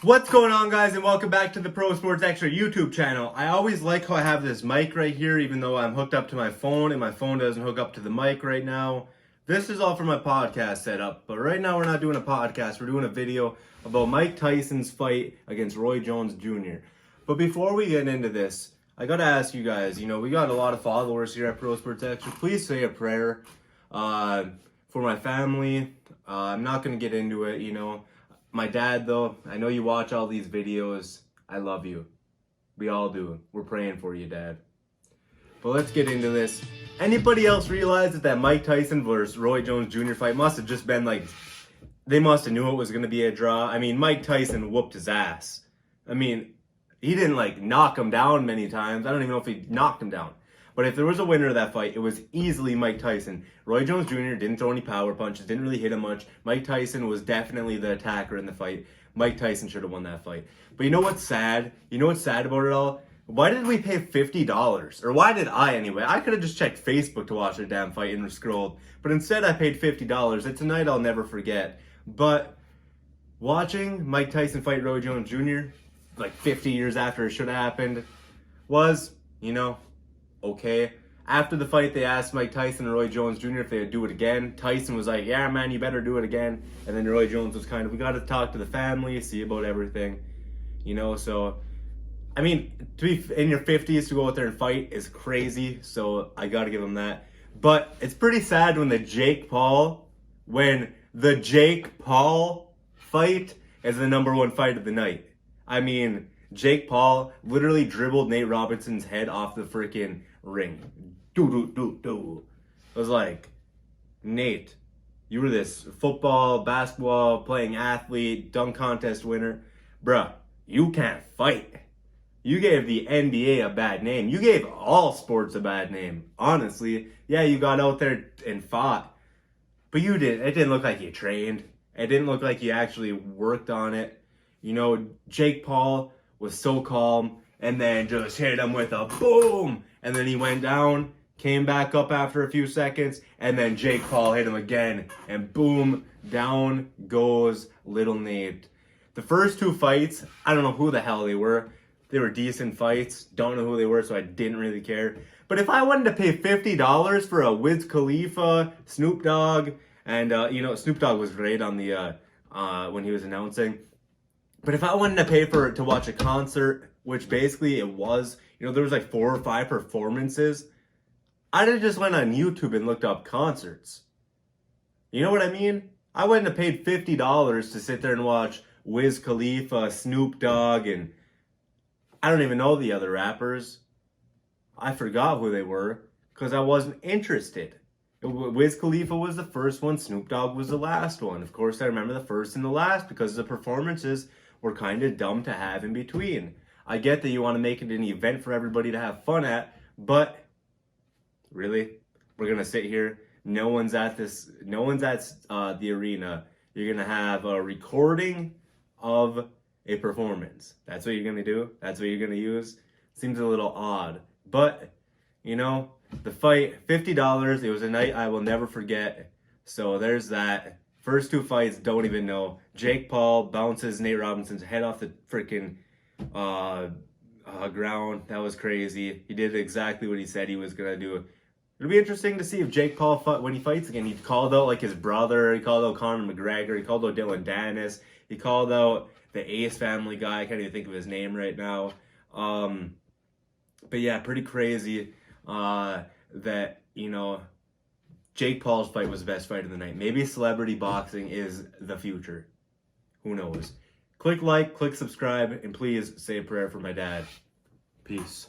What's going on, guys, and welcome back to the Pro Sports Extra YouTube channel. I always like how I have this mic right here, even though I'm hooked up to my phone and my phone doesn't hook up to the mic right now. This is all for my podcast setup, but right now we're not doing a podcast. We're doing a video about Mike Tyson's fight against Roy Jones Jr. But before we get into this, I gotta ask you guys, we got a lot of followers here at Pro Sports Extra. Please say a prayer for my family. I'm not gonna get into it, My dad, though, I know you watch all these videos. I love you. We all do. We're praying for you, Dad. But let's get into this. Anybody else realize that Mike Tyson versus Roy Jones Jr. fight must have just been they must have knew it was going to be a draw. I mean, Mike Tyson whooped his ass. I mean, he didn't knock him down many times. I don't even know if he knocked him down. But if there was a winner of that fight, it was easily Mike Tyson. Roy Jones Jr. didn't throw any power punches, didn't really hit him much. Mike Tyson was definitely the attacker in the fight. Mike Tyson should have won that fight. But you know what's sad? You know what's sad about it all? Why did we pay $50? Or why did I anyway? I could have just checked Facebook to watch the damn fight and scrolled. But instead I paid $50. It's a night I'll never forget. But watching Mike Tyson fight Roy Jones Jr. 50 years after it should have happened was, okay. After the fight, they asked Mike Tyson and Roy Jones Jr. if they would do it again. Tyson was like, yeah, man, you better do it again. And then Roy Jones was we got to talk to the family, see about everything. So, I mean, to be in your 50s to go out there and fight is crazy. So I got to give him that. But it's pretty sad when the Jake Paul fight is the #1 fight of the night. I mean, Jake Paul literally dribbled Nate Robinson's head off the freaking ring. It was like, Nate, you were this football, basketball playing athlete, dunk contest winner. Bruh, you can't fight. You gave the NBA a bad name. You gave all sports a bad name. Honestly, yeah, you got out there and fought. But it didn't look like you trained. It didn't look like you actually worked on it. Jake Paul was so calm and then just hit him with a boom. And then he went down, came back up after a few seconds, and then Jake Paul hit him again. And boom, down goes little Nate. The first two fights, I don't know who the hell they were. They were decent fights. Don't know who they were, so I didn't really care. But if I wanted to pay $50 for a Wiz Khalifa, Snoop Dogg, and Snoop Dogg was great on the when he was announcing. But if I wanted to pay to watch a concert, which basically it was, there was 4 or 5 performances, I'd have just went on YouTube and looked up concerts. You know what I mean? I wouldn't have paid $50 to sit there and watch Wiz Khalifa, Snoop Dogg, and I don't even know the other rappers. I forgot who they were because I wasn't interested. Wiz Khalifa was the first one. Snoop Dogg was the last one. Of course, I remember the first and the last because the performances were kind of dumb to have in between. I get that you want to make it an event for everybody to have fun at, but really, we're going to sit here. No one's at the arena. You're going to have a recording of a performance. That's what you're going to do? That's what you're going to use? Seems a little odd. But, the fight, $50. It was a night I will never forget. So there's that. First two fights, don't even know. Jake Paul bounces Nate Robinson's head off the freaking ground. That was crazy. He did exactly what he said he was going to do. It'll be interesting to see if Jake Paul, when he fights again, he called out his brother. He called out Conor McGregor. He called out Dylan Dennis. He called out the Ace Family guy. I can't even think of his name right now. But yeah, pretty crazy that, Jake Paul's fight was the best fight of the night. Maybe celebrity boxing is the future. Who knows? Click like, click subscribe, and please say a prayer for my dad. Peace.